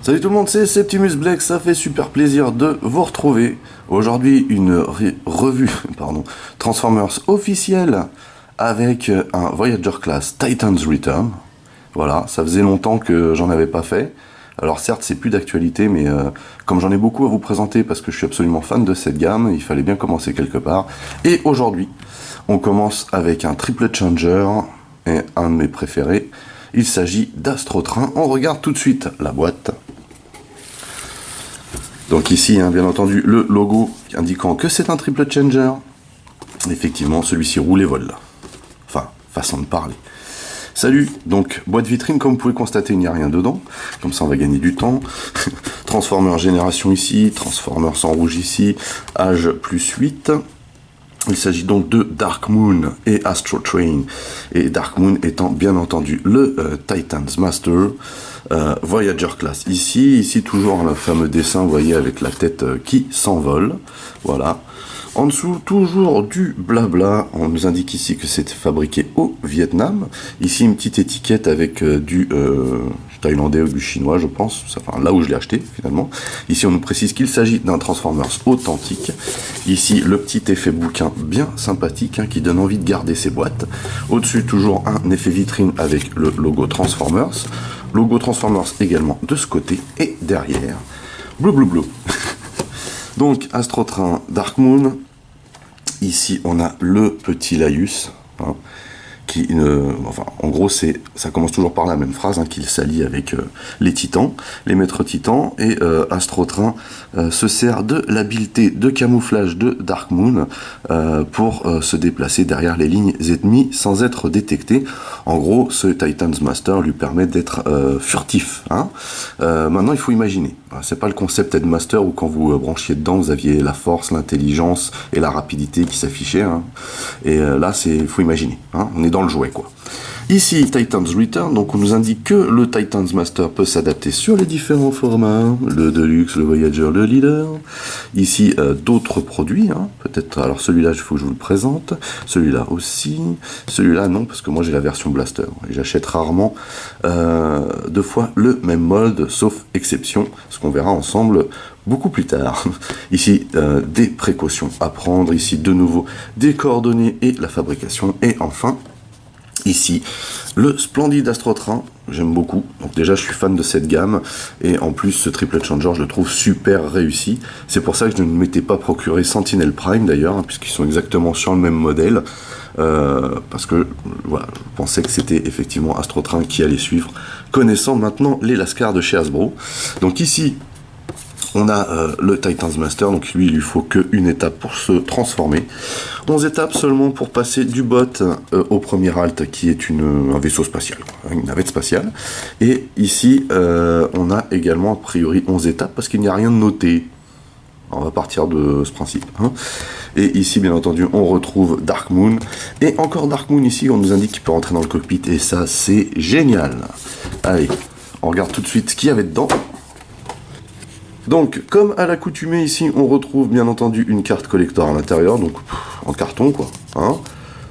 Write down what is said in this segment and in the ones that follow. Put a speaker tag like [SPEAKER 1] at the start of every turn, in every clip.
[SPEAKER 1] Salut tout le monde, c'est Septimus Black, ça fait super plaisir de vous retrouver. Aujourd'hui, une revue Transformers officielle avec un Voyager Class Titan's Return. Voilà, ça faisait longtemps que j'en avais pas fait. Alors certes, c'est plus d'actualité, mais comme j'en ai beaucoup à vous présenter parce que je suis absolument fan de cette gamme, il fallait bien commencer quelque part. Et aujourd'hui, on commence avec un triple changer et un de mes préférés. Il s'agit d'Astrotrain. On regarde tout de suite la boîte. Donc ici, bien entendu, le logo indiquant que c'est un triple changer. Effectivement, celui-ci roule et vole. Enfin, façon de parler. Salut, donc boîte vitrine, comme vous pouvez constater, il n'y a rien dedans. Comme ça, on va gagner du temps. Transformer génération ici, Transformers en rouge ici, âge +8. Il s'agit donc de Dark Moon et Astro Train. Et Dark Moon étant bien entendu le Titan's Master. Voyager Class ici toujours le fameux dessin, vous voyez, avec la tête qui s'envole. Voilà. En dessous, toujours du blabla. On nous indique ici que c'est fabriqué au Vietnam. Ici, une petite étiquette avec du thaïlandais ou du chinois, je pense. Enfin, là où je l'ai acheté, finalement. Ici, on nous précise qu'il s'agit d'un Transformers authentique. Ici, le petit effet bouquin bien sympathique qui donne envie de garder ses boîtes. Au-dessus, toujours un effet vitrine avec le logo Transformers. Logo Transformers également de ce côté. Et derrière, bleu. Donc, Astrotrain Dark Moon. Ici, on a le petit Laïus, qui, en gros, ça commence toujours par la même phrase, qu'il s'allie avec les titans, les maîtres titans, et Astrotrain se sert de l'habileté de camouflage de Dark Moon pour se déplacer derrière les lignes ennemies sans être détecté. En gros, ce Titan's Master lui permet d'être furtif. Maintenant, il faut imaginer. C'est pas le concept Headmaster où quand vous branchiez dedans, vous aviez la force, l'intelligence et la rapidité qui s'affichaient. Et là, il faut imaginer. On est dans le jouet, quoi. Ici, Titan's Return, donc on nous indique que le Titan's Master peut s'adapter sur les différents formats, le Deluxe, le Voyager, le Leader. Ici, d'autres produits, peut-être, alors celui-là, il faut que je vous le présente, celui-là aussi, celui-là non, parce que moi j'ai la version Blaster, et j'achète rarement deux fois le même mold, sauf exception, ce qu'on verra ensemble beaucoup plus tard. Ici, des précautions à prendre, ici de nouveau des coordonnées et la fabrication, et enfin, ici, le splendide Astrotrain, j'aime beaucoup. Donc déjà, je suis fan de cette gamme. Et en plus, ce triple changer, je le trouve super réussi. C'est pour ça que je ne m'étais pas procuré Sentinel Prime, d'ailleurs, puisqu'ils sont exactement sur le même modèle. Parce que, voilà, je pensais que c'était effectivement Astrotrain qui allait suivre, connaissant maintenant les Lascars de chez Hasbro. Donc ici, on a le Titan's Master, donc lui, il lui faut qu'une étape pour se transformer. 11 étapes seulement pour passer du bot au premier alt, qui est un vaisseau spatial, une navette spatiale. Et ici, on a également, a priori, 11 étapes, parce qu'il n'y a rien de noté. Alors, on va partir de ce principe. Et ici, bien entendu, on retrouve Dark Moon. Et encore Dark Moon, ici, on nous indique qu'il peut rentrer dans le cockpit, et ça, c'est génial. Allez, on regarde tout de suite ce qu'il y avait dedans. Donc, comme à l'accoutumée ici, on retrouve bien entendu une carte collector à l'intérieur, donc en carton quoi.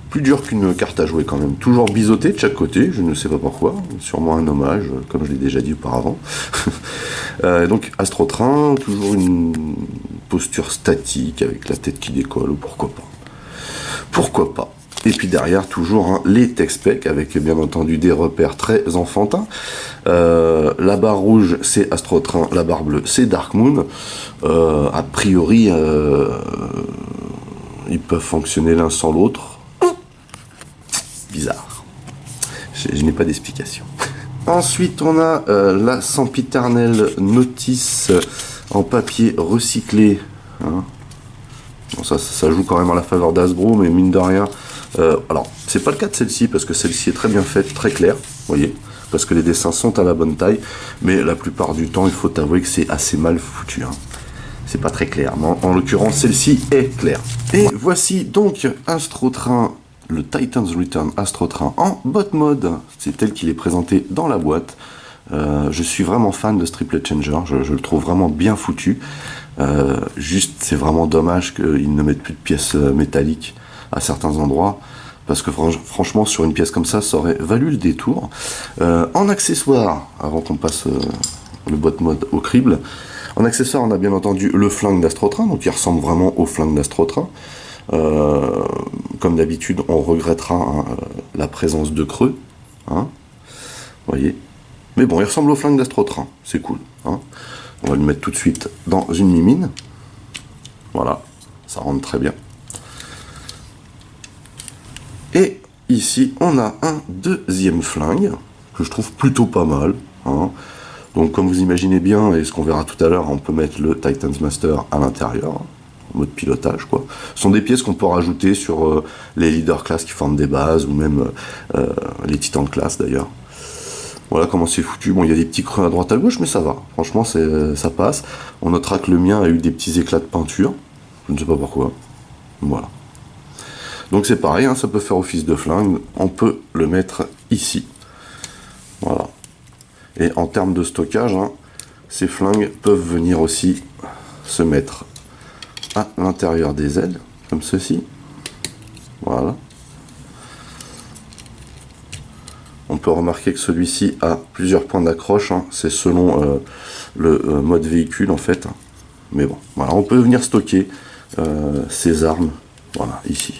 [SPEAKER 1] Plus dur qu'une carte à jouer quand même. Toujours biseauté de chaque côté, je ne sais pas pourquoi. Sûrement un hommage, comme je l'ai déjà dit auparavant. Donc, Astrotrain, toujours une posture statique avec la tête qui décolle, pourquoi pas. Pourquoi pas. Et puis derrière, toujours les tech specs avec bien entendu des repères très enfantins. La barre rouge, c'est Astrotrain, la barre bleue, c'est Dark Moon. A priori, ils peuvent fonctionner l'un sans l'autre. Bizarre. Je n'ai pas d'explication. Ensuite, on a la sempiternelle notice en papier recyclé. Bon, ça joue quand même en la faveur d'Hasbro, mais mine de rien. Alors, c'est pas le cas de celle-ci, parce que celle-ci est très bien faite, très claire, vous voyez, parce que les dessins sont à la bonne taille, mais la plupart du temps, il faut avouer que c'est assez mal foutu. C'est pas très clair, mais en l'occurrence, celle-ci est claire. Et voici donc Astrotrain, le Titan's Return Astrotrain en bot mode. C'est tel qu'il est présenté dans la boîte. Je suis vraiment fan de ce triple changer, je le trouve vraiment bien foutu. Juste, c'est vraiment dommage qu'ils ne mettent plus de pièces métalliques à certains endroits, parce que franchement, sur une pièce comme ça aurait valu le détour. En accessoire, avant qu'on passe le boîte mode au crible. En accessoire, on a bien entendu le flingue d'Astrotrain, donc il ressemble vraiment au flingue d'Astrotrain. Comme d'habitude, on regrettera hein, la présence de creux. Hein, voyez. Mais bon, il ressemble au flingue d'Astrotrain, c'est cool. Hein. On va le mettre tout de suite dans une mimine. Voilà, ça rentre très bien. Et ici, on a un deuxième flingue, que je trouve plutôt pas mal. Hein. Donc comme vous imaginez bien, et ce qu'on verra tout à l'heure, on peut mettre le Titan's Master à l'intérieur, hein, en mode pilotage, quoi. Ce sont des pièces qu'on peut rajouter sur les leader class qui forment des bases, ou même les titans class d'ailleurs. Voilà comment c'est foutu. Bon, il y a des petits creux à droite à gauche, mais ça va. Franchement, ça passe. On notera que le mien a eu des petits éclats de peinture. Je ne sais pas pourquoi. Voilà. Donc c'est pareil, hein, ça peut faire office de flingue. On peut le mettre ici. Voilà. Et en termes de stockage, hein, ces flingues peuvent venir aussi se mettre à l'intérieur des ailes, comme ceci. Voilà. On peut remarquer que celui-ci a plusieurs points d'accroche, hein. C'est selon le mode véhicule en fait. Mais bon, voilà, on peut venir stocker ces armes, voilà, ici.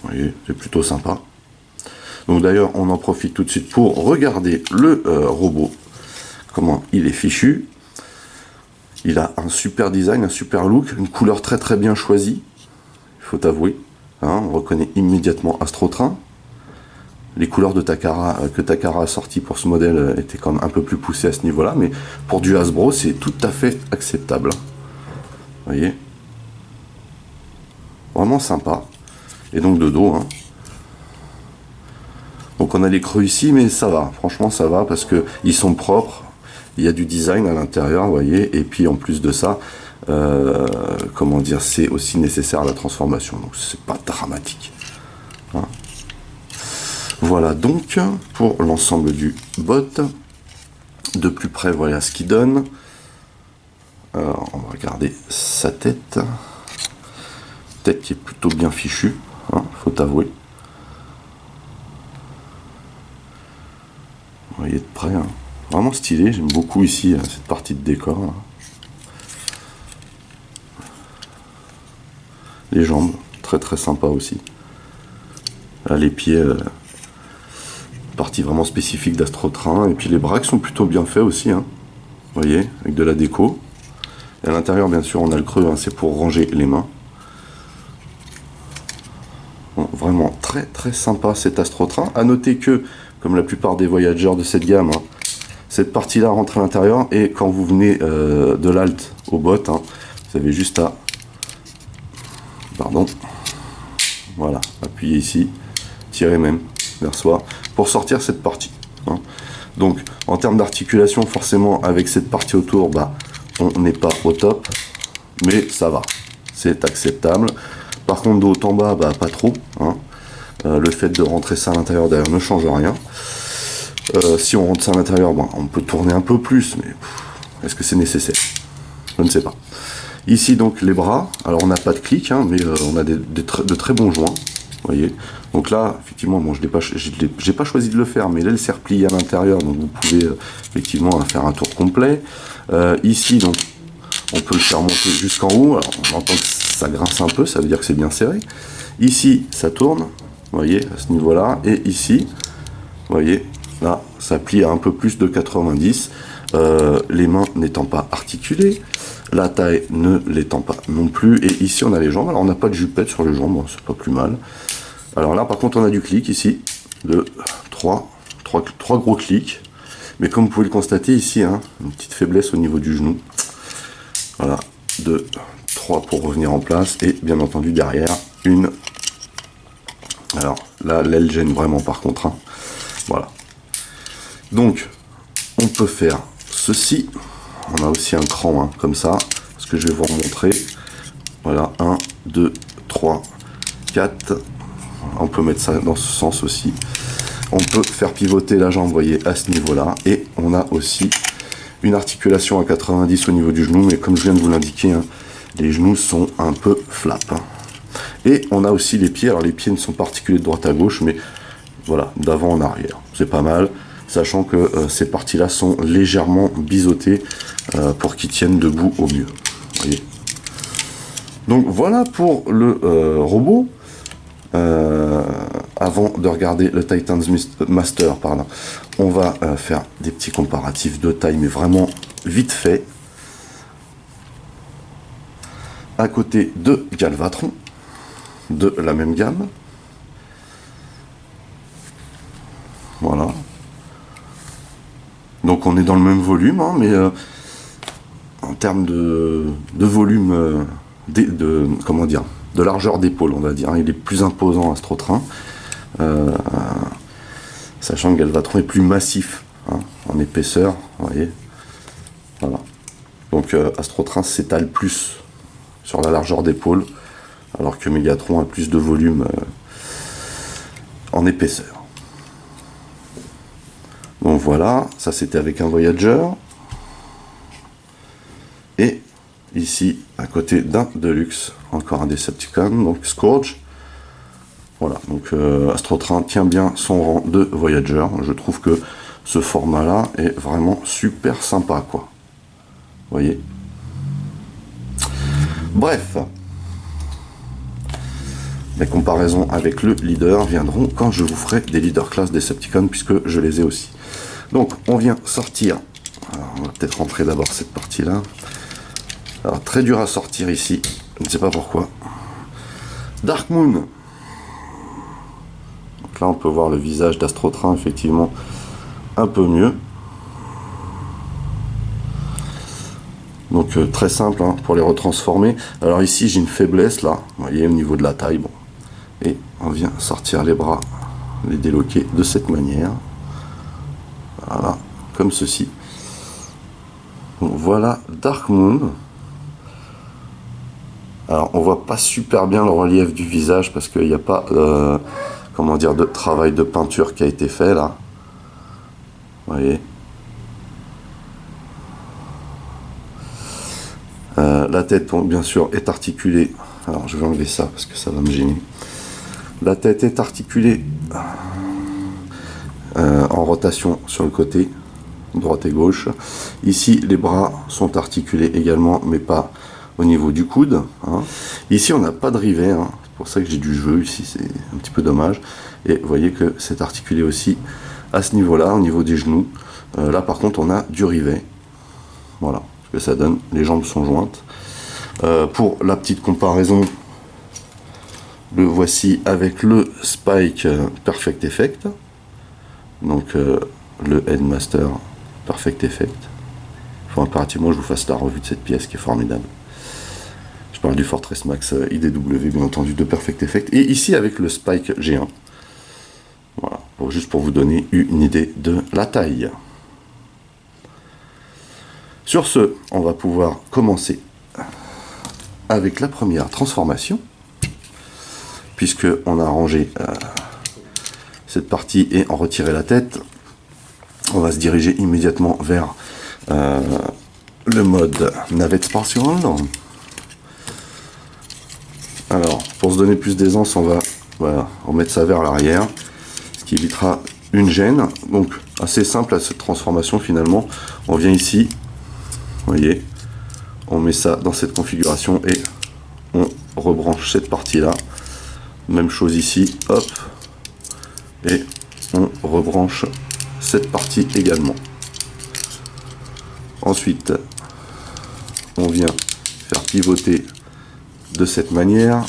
[SPEAKER 1] Vous voyez, c'est plutôt sympa. Donc d'ailleurs, on en profite tout de suite pour regarder le robot, comment il est fichu. Il a un super design, un super look, une couleur très très bien choisie, il faut avouer. Hein, on reconnaît immédiatement Astrotrain. Les couleurs de Takara, que Takara a sorti pour ce modèle étaient quand même un peu plus poussées à ce niveau-là, mais pour du Hasbro, c'est tout à fait acceptable. Vous voyez, vraiment sympa. Et donc de dos, hein. Donc on a les creux ici, mais ça va, franchement ça va, parce que ils sont propres, il y a du design à l'intérieur, vous voyez, et puis en plus de ça, comment dire, c'est aussi nécessaire à la transformation, donc c'est pas dramatique. Hein. Voilà donc pour l'ensemble du bot. De plus près, voilà ce qu'il donne. Alors, on va regarder sa tête. Tête qui est plutôt bien fichue, hein, faut avouer. Vous voyez de près, hein. Vraiment stylé, j'aime beaucoup ici cette partie de décor. Là. Les jambes, très très sympa aussi. Là, les pieds, partie vraiment spécifique d'Astrotrain. Et puis les bras qui sont plutôt bien faits aussi, hein. Vous voyez, avec de la déco. Et à l'intérieur, bien sûr, on a le creux, hein, c'est pour ranger les mains. Bon, vraiment très très sympa cet Astrotrain. A noter que, comme la plupart des Voyagers de cette gamme, hein, cette partie-là rentre à l'intérieur, et quand vous venez de l'alt au bot, hein, vous avez juste à, pardon, voilà, appuyer ici, tirer même vers soi, pour sortir cette partie. Hein. Donc, en termes d'articulation, forcément, avec cette partie autour, bah, on n'est pas au top, mais ça va, c'est acceptable. Par contre, de haut en bas, bah, pas trop. Hein. Le fait de rentrer ça à l'intérieur, d'ailleurs, ne change rien. Si on rentre ça à l'intérieur, bon, on peut tourner un peu plus, mais est-ce que c'est nécessaire? Je ne sais pas. Ici, donc, les bras. Alors, on n'a pas de clic, hein, mais on a de très bons joints. Vous voyez. Donc là, effectivement, bon, j'ai pas choisi de le faire, mais l'aile s'est repliée à l'intérieur, donc vous pouvez effectivement faire un tour complet. Ici, donc, on peut le faire monter jusqu'en haut. Alors, on entend que ça grince un peu, ça veut dire que c'est bien serré. Ici, ça tourne, vous voyez, à ce niveau-là. Et ici, vous voyez, là, ça plie à un peu plus de 90. Les mains n'étant pas articulées, la taille ne l'étant pas non plus. Et ici, on a les jambes. Alors, on n'a pas de jupette sur les jambes, bon, c'est pas plus mal. Alors là, par contre, on a du clic ici, de 3 gros clics. Mais comme vous pouvez le constater ici, hein, une petite faiblesse au niveau du genou. Voilà, 2, 3 pour revenir en place. Et bien entendu, derrière, une. Alors là, l'aile gêne vraiment par contre. Hein. Voilà. Donc, on peut faire ceci. On a aussi un cran, hein, comme ça. Ce que je vais vous remontrer. Voilà, 1, 2, 3, 4. On peut mettre ça dans ce sens aussi. On peut faire pivoter la jambe, vous voyez, à ce niveau-là. Et on a aussi une articulation à 90 au niveau du genou. Mais comme je viens de vous l'indiquer, hein, les genoux sont un peu flap. Hein. Et on a aussi les pieds. Alors les pieds ne sont pas articulés de droite à gauche, mais voilà, d'avant en arrière. C'est pas mal. sachant que ces parties-là sont légèrement biseautées pour qu'ils tiennent debout au mieux. Vous voyez. Donc voilà pour le robot. Avant de regarder le Titans Master, pardon, on va faire des petits comparatifs de taille, mais vraiment vite fait. À côté de Galvatron, de la même gamme. Voilà. Donc on est dans le même volume, hein, mais en termes de volume, comment dire, de largeur d'épaule, on va dire, il est plus imposant Astrotrain, sachant que Galvatron est plus massif, hein, en épaisseur, vous voyez. Voilà. Donc Astrotrain s'étale plus sur la largeur d'épaule, alors que Mégatron a plus de volume en épaisseur. Donc voilà, ça c'était avec un Voyager. Et ici, à côté d'un Deluxe, encore un Decepticon, donc Scourge. Voilà, donc Astrotrain tient bien son rang de Voyager. Je trouve que ce format-là est vraiment super sympa, quoi. Vous voyez. Bref. Les comparaisons avec le leader viendront quand je vous ferai des leader class Decepticon, puisque je les ai aussi. Donc, on vient sortir. Alors, on va peut-être rentrer d'abord cette partie-là. Alors, très dur à sortir ici. Je ne sais pas pourquoi. Dark Moon. Donc là, on peut voir le visage d'Astrotrain, effectivement, un peu mieux. Donc, très simple hein, pour les retransformer. Alors ici, j'ai une faiblesse, là. Vous voyez, au niveau de la taille. Bon. Et on vient sortir les bras, les déloquer de cette manière. Voilà, comme ceci. Donc, voilà Dark Moon. Alors on voit pas super bien le relief du visage parce qu'il n'y a pas comment dire, de travail de peinture qui a été fait là. Vous voyez. La tête bien sûr est articulée. Alors je vais enlever ça parce que ça va me gêner. La tête est articulée en rotation sur le côté, droite et gauche. Ici, les bras sont articulés également, mais pas au niveau du coude. Hein. Ici, on n'a pas de rivet. Hein. C'est pour ça que j'ai du jeu. Ici, c'est un petit peu dommage. Et vous voyez que c'est articulé aussi à ce niveau-là, au niveau des genoux. Là, par contre, on a du rivet. Voilà ce que ça donne. Les jambes sont jointes. Pour la petite comparaison, le voici avec le Spike Perfect Effect. Donc le Headmaster Perfect Effect. Il faut impérativement que je vous fasse la revue de cette pièce qui est formidable. Je parle du Fortress Max IDW, bien entendu, de Perfect Effect. Et ici avec le Spike G1. Voilà, juste pour vous donner une idée de la taille. Sur ce, on va pouvoir commencer avec la première transformation. Puisque on a rangé cette partie et en retiré la tête, on va se diriger immédiatement vers le mode navette spatiale. Alors, pour se donner plus d'aisance, on va remettre ça vers l'arrière, ce qui évitera une gêne. Donc, assez simple à cette transformation finalement. On vient ici, vous voyez, on met ça dans cette configuration et on rebranche cette partie-là. Même chose ici, hop, et on rebranche cette partie également. Ensuite, on vient faire pivoter de cette manière,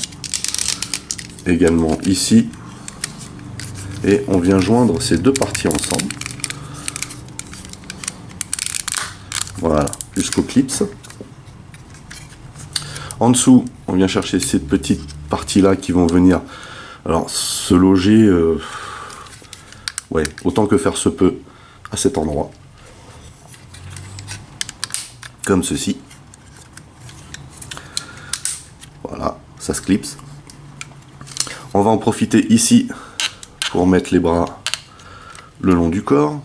[SPEAKER 1] également ici, et on vient joindre ces deux parties ensemble. Voilà, jusqu'au clips. En dessous, on vient chercher ces petites parties-là qui vont venir alors se loger, ouais, autant que faire se peut, à cet endroit. Comme ceci. Voilà, ça se clipse. On va en profiter ici pour mettre les bras le long du corps.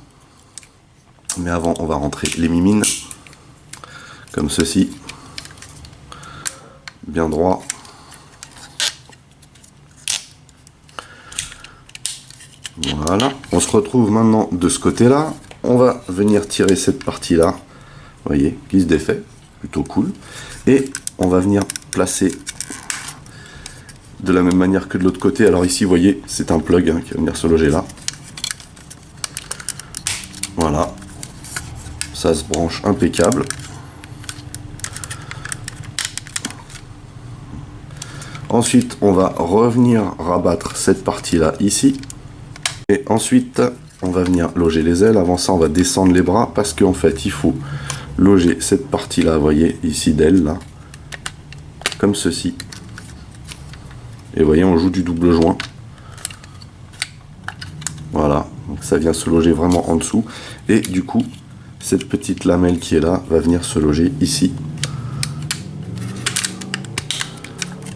[SPEAKER 1] Mais avant, on va rentrer les mimines. Comme ceci. Bien droit. Voilà, on se retrouve maintenant de ce côté-là. On va venir tirer cette partie-là, vous voyez, qui se défait, plutôt cool. Et on va venir placer de la même manière que de l'autre côté. Alors ici, vous voyez, c'est un plug qui va venir se loger là. Voilà, ça se branche impeccable. Ensuite, on va revenir rabattre cette partie-là ici. Et ensuite, on va venir loger les ailes. Avant ça, on va descendre les bras parce qu'en fait, il faut loger cette partie-là, vous voyez, ici d'aile, là, comme ceci. Et vous voyez, on joue du double joint. Voilà, donc ça vient se loger vraiment en dessous. Et du coup, cette petite lamelle qui est là va venir se loger ici.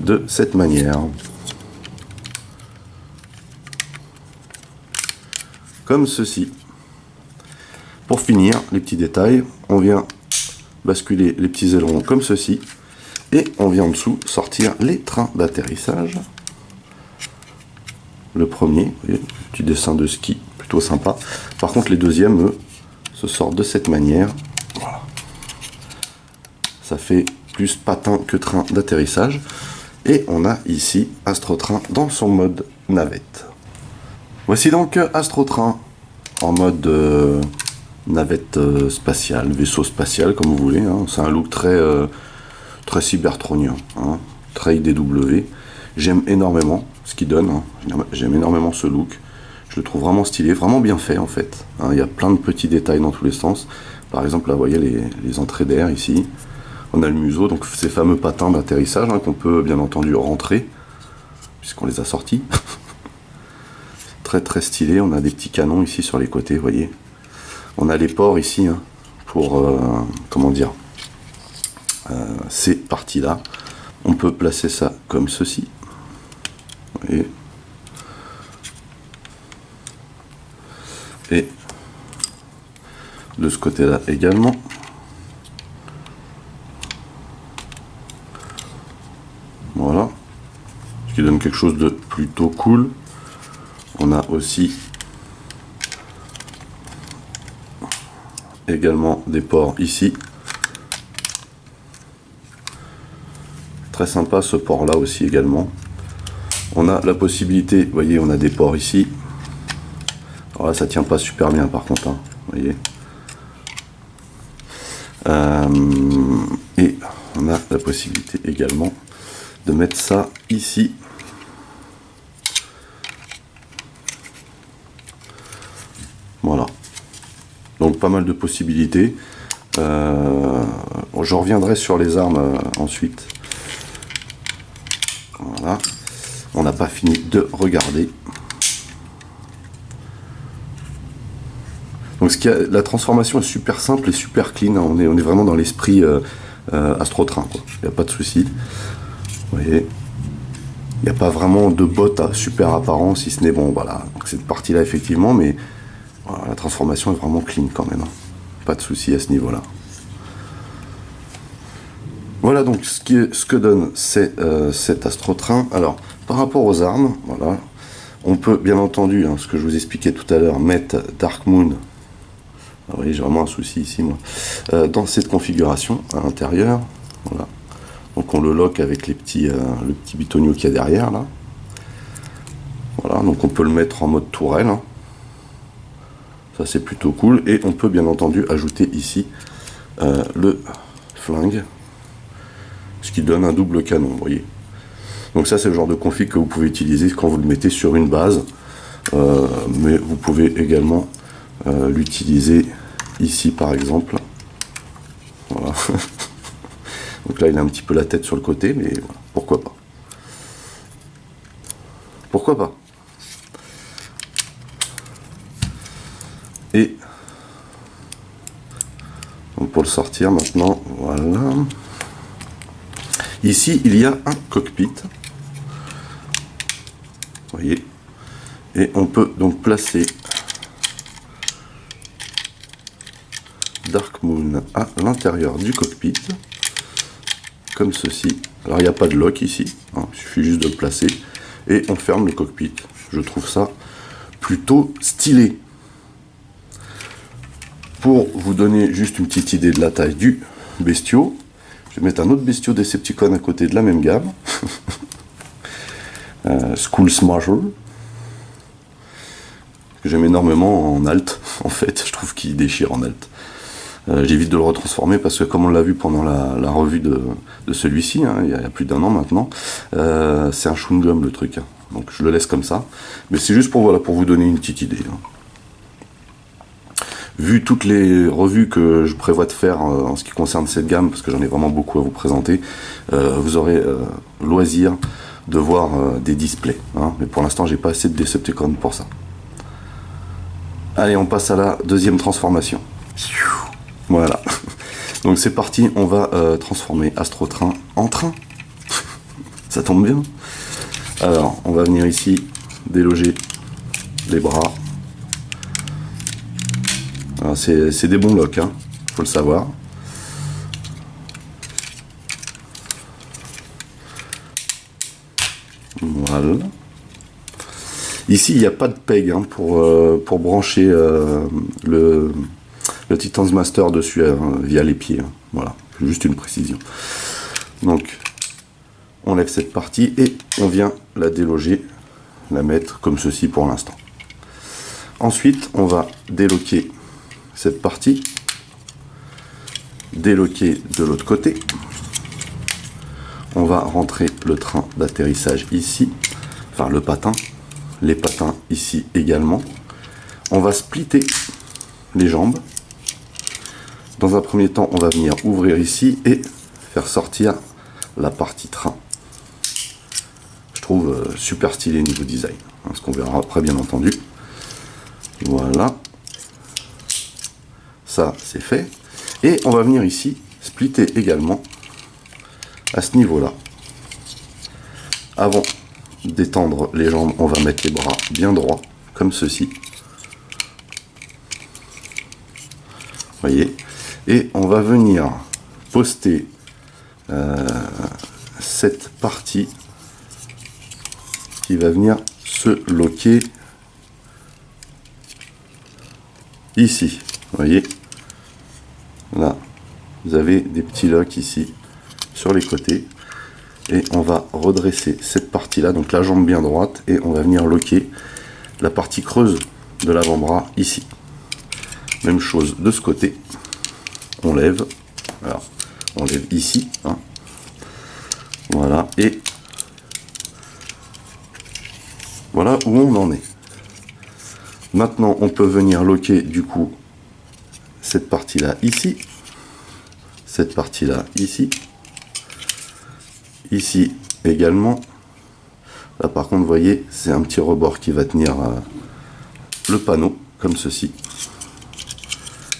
[SPEAKER 1] De cette manière. Comme ceci. Pour finir, les petits détails, on vient basculer les petits ailerons comme ceci. Et on vient en dessous sortir les trains d'atterrissage. Le premier, vous voyez, petit dessin de ski, plutôt sympa. Par contre, les deuxièmes, eux, se sortent de cette manière. Voilà. Ça fait plus patin que train d'atterrissage. Et on a ici Astrotrain dans son mode navette. Voici donc Astrotrain en mode navette spatiale, vaisseau spatial comme vous voulez. Hein. C'est un look très, très cybertronien, hein, très IDW. J'aime énormément ce qu'il donne. Hein. J'aime énormément ce look. Je le trouve vraiment stylé, vraiment bien fait en fait. Hein, il y a plein de petits détails dans tous les sens. Par exemple, là, vous voyez les entrées d'air ici. On a le museau, donc ces fameux patins d'atterrissage hein, qu'on peut bien entendu rentrer, puisqu'on les a sortis. Très très stylé, on a des petits canons ici sur les côtés, vous voyez. On a les ports ici hein, pour, comment dire, ces parties-là. On peut placer ça comme ceci. Vous voyez. Et de ce côté-là également. Voilà, ce qui donne quelque chose de plutôt cool. On a aussi également des ports ici. Très sympa ce port là aussi également. On a la possibilité, vous voyez, on a des ports ici. Alors là, ça tient pas super bien par contre, hein, vous voyez. Et on a la possibilité également de mettre ça ici. Voilà. Donc pas mal de possibilités. Je reviendrai sur les armes ensuite. Voilà. On n'a pas fini de regarder. Donc la transformation est super simple et super clean. On est vraiment dans l'esprit Astrotrain. Il n'y a pas de souci. Vous voyez, il n'y a pas vraiment de bottes à super apparent, si ce n'est bon, voilà. Donc cette partie-là, effectivement, mais voilà, la transformation est vraiment clean quand même. Hein. Pas de souci à ce niveau-là. Voilà donc ce que donne cet Astrotrain. Alors, par rapport aux armes, voilà, on peut bien entendu, hein, ce que je vous expliquais tout à l'heure, mettre Dark Moon. Vous voyez, j'ai vraiment un souci ici, moi. Dans cette configuration à l'intérieur, voilà. Donc on le lock avec le petit bitonio qu'il y a derrière là. Voilà, donc on peut le mettre en mode tourelle. Hein. Ça c'est plutôt cool. Et on peut bien entendu ajouter ici le flingue. Ce qui donne un double canon, vous voyez. Donc ça c'est le genre de config que vous pouvez utiliser quand vous le mettez sur une base. Mais vous pouvez également l'utiliser ici par exemple. Voilà. Donc là, il a un petit peu la tête sur le côté, mais voilà, pourquoi pas. Pourquoi pas. Et donc pour le sortir maintenant, voilà. Ici, il y a un cockpit. Vous voyez. Et on peut donc placer Dark Moon à l'intérieur du cockpit. Comme ceci. Alors il n'y a pas de lock ici, hein, il suffit juste de le placer et on ferme le cockpit. Je trouve ça plutôt stylé. Pour vous donner juste une petite idée de la taille du bestiau, je vais mettre un autre bestiau Decepticon à côté de la même gamme. School Marshall. Que j'aime énormément en alt, en fait, je trouve qu'il déchire en alt. J'évite de le retransformer parce que comme on l'a vu pendant la revue de celui-ci, hein, il y a plus d'1 an maintenant, c'est un chewing-gum le truc, hein. Donc je le laisse comme ça, mais c'est juste pour, voilà, pour vous donner une petite idée, hein. Vu toutes les revues que je prévois de faire en ce qui concerne cette gamme, parce que j'en ai vraiment beaucoup à vous présenter, vous aurez loisir de voir des displays, hein, mais pour l'instant j'ai pas assez de Decepticons pour ça. Allez, on passe à la deuxième transformation. Voilà. Donc c'est parti, on va transformer Astrotrain en train. Ça tombe bien. Alors, on va venir ici déloger les bras. C'est des bons locks, hein, faut le savoir. Voilà. Ici, il n'y a pas de peg, hein, pour brancher le Titan's Master dessus via les pieds, hein. Voilà, juste une précision. Donc, on lève cette partie et on vient la déloger, la mettre comme ceci pour l'instant. Ensuite, on va déloquer cette partie, déloquer de l'autre côté. On va rentrer le train d'atterrissage ici, enfin le patin, les patins ici également. On va splitter les jambes. Dans un premier temps, on va venir ouvrir ici et faire sortir la partie train. Je trouve super stylé niveau design, hein, ce qu'on verra après bien entendu. Voilà. Ça, c'est fait. Et on va venir ici splitter également à ce niveau-là. Avant d'étendre les jambes, on va mettre les bras bien droits, comme ceci. Voyez. Et on va venir poster cette partie qui va venir se loquer ici. Voyez. Là, vous avez des petits locks ici sur les côtés. Et on va redresser cette partie-là, donc la jambe bien droite, et on va venir loquer la partie creuse de l'avant-bras ici. Même chose de ce côté. On lève. Alors, on lève ici. Hein. Voilà. Et voilà où on en est. Maintenant, on peut venir loquer du coup cette partie-là ici. Cette partie-là ici. Ici également. Là par contre, vous voyez, c'est un petit rebord qui va tenir le panneau, comme ceci.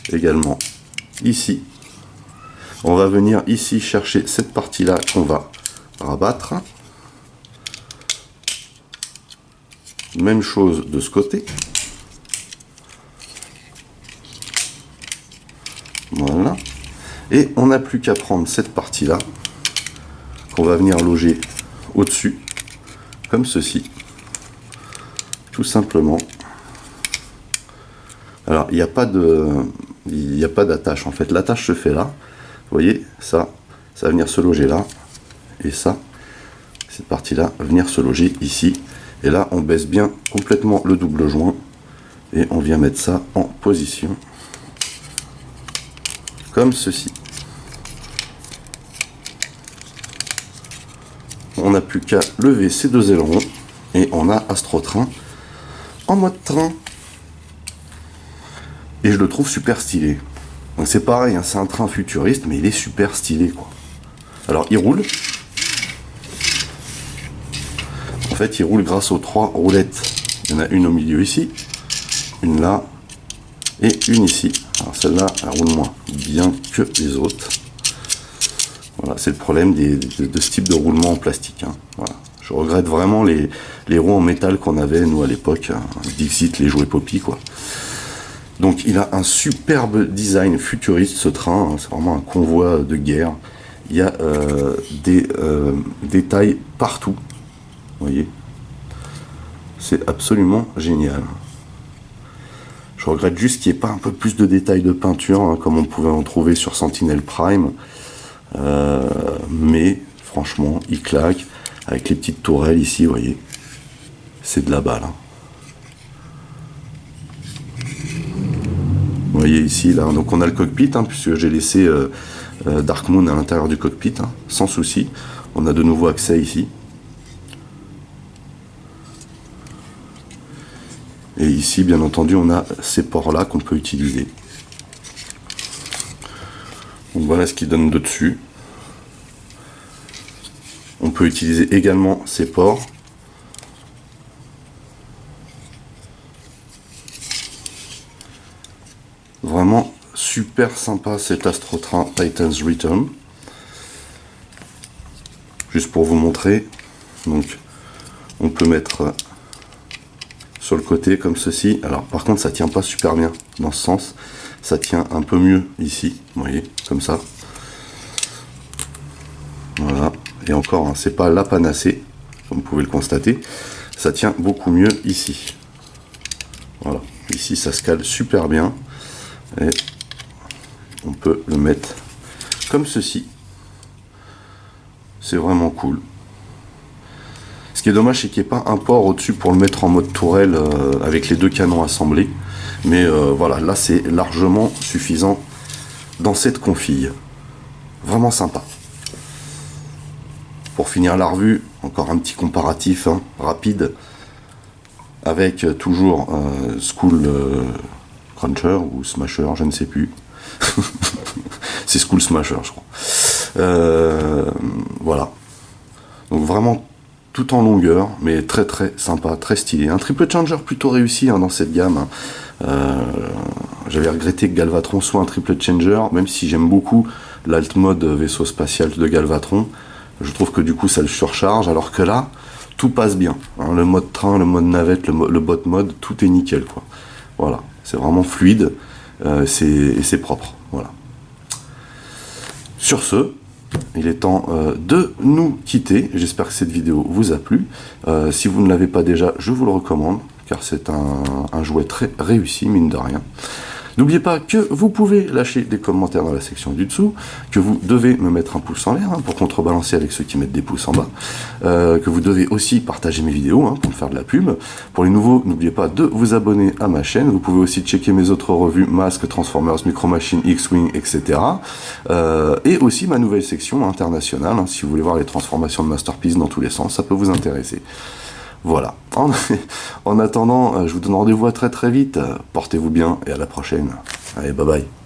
[SPEAKER 1] Également ici. On va venir ici chercher cette partie-là qu'on va rabattre. Même chose de ce côté. Voilà. Et on n'a plus qu'à prendre cette partie-là, qu'on va venir loger au-dessus, comme ceci. Tout simplement. Alors, il n'y a pas d'attache, en fait. L'attache se fait là. Vous voyez, ça va venir se loger là. Et ça, cette partie-là, va venir se loger ici. Et là, on baisse bien complètement le double joint. Et on vient mettre ça en position. Comme ceci. On n'a plus qu'à lever ces deux ailerons. Et on a Astrotrain en mode train. Et je le trouve super stylé. Donc c'est pareil, hein, c'est un train futuriste, mais il est super stylé, quoi. Alors il roule. En fait, il roule grâce aux 3 roulettes. Il y en a une au milieu ici, une là, et une ici. Alors celle-là, elle roule moins bien que les autres. Voilà, c'est le problème de ce type de roulement en plastique, hein. Voilà. Je regrette vraiment les roues en métal qu'on avait, nous, à l'époque, hein, Dixit, les jouets Poppy, quoi. Donc il a un superbe design futuriste, ce train, hein, c'est vraiment un convoi de guerre. Il y a des détails partout, vous voyez. C'est absolument génial. Je regrette juste qu'il n'y ait pas un peu plus de détails de peinture, hein, comme on pouvait en trouver sur Sentinel Prime. Mais franchement, il claque. Avec les petites tourelles ici, vous voyez. C'est de la balle. Hein. Vous voyez ici, là, donc on a le cockpit, hein, puisque j'ai laissé Dark Moon à l'intérieur du cockpit, hein, sans souci. On a de nouveau accès ici. Et ici, bien entendu, on a ces ports-là qu'on peut utiliser. Donc voilà ce qu'il donne de dessus. On peut utiliser également ces ports. Vraiment super sympa cet Astrotrain Titan's Return. Juste pour vous montrer. Donc on peut mettre sur le côté comme ceci. Alors par contre ça tient pas super bien dans ce sens. Ça tient un peu mieux ici. Vous voyez, comme ça. Voilà. Et encore, hein, c'est pas la panacée, comme vous pouvez le constater. Ça tient beaucoup mieux ici. Voilà. Ici ça se cale super bien. Et on peut le mettre comme ceci. C'est vraiment cool. Ce qui est dommage, c'est qu'il n'y ait pas un port au-dessus pour le mettre en mode tourelle avec les deux canons assemblés. Mais voilà, là c'est largement suffisant dans cette config. Vraiment sympa. Pour finir la revue, encore un petit comparatif hein, rapide avec toujours School Cruncher ou Smasher, je ne sais plus. C'est School Smasher, je crois. Voilà. Donc vraiment tout en longueur, mais très très sympa, très stylé. Un triple changer plutôt réussi hein, dans cette gamme. J'avais regretté que Galvatron soit un triple changer, même si j'aime beaucoup l'alt mode vaisseau spatial de Galvatron. Je trouve que du coup ça le surcharge, alors que là, tout passe bien. Hein, le mode train, le mode navette, le bot mode, tout est nickel, quoi. Voilà, c'est vraiment fluide et c'est propre. Voilà. Sur ce, il est temps de nous quitter. J'espère que cette vidéo vous a plu. Si vous ne l'avez pas déjà, je vous le recommande, car c'est un jouet très réussi, mine de rien. N'oubliez pas que vous pouvez lâcher des commentaires dans la section du dessous, que vous devez me mettre un pouce en l'air hein, pour contrebalancer avec ceux qui mettent des pouces en bas, que vous devez aussi partager mes vidéos hein, pour me faire de la pub. Pour les nouveaux, n'oubliez pas de vous abonner à ma chaîne. Vous pouvez aussi checker mes autres revues, Masques, Transformers, Micro Machines, X-Wing, etc. Et aussi ma nouvelle section internationale, hein, si vous voulez voir les transformations de Masterpiece dans tous les sens, ça peut vous intéresser. Voilà. En attendant, je vous donne rendez-vous à très très vite. Portez-vous bien et à la prochaine. Allez, bye bye.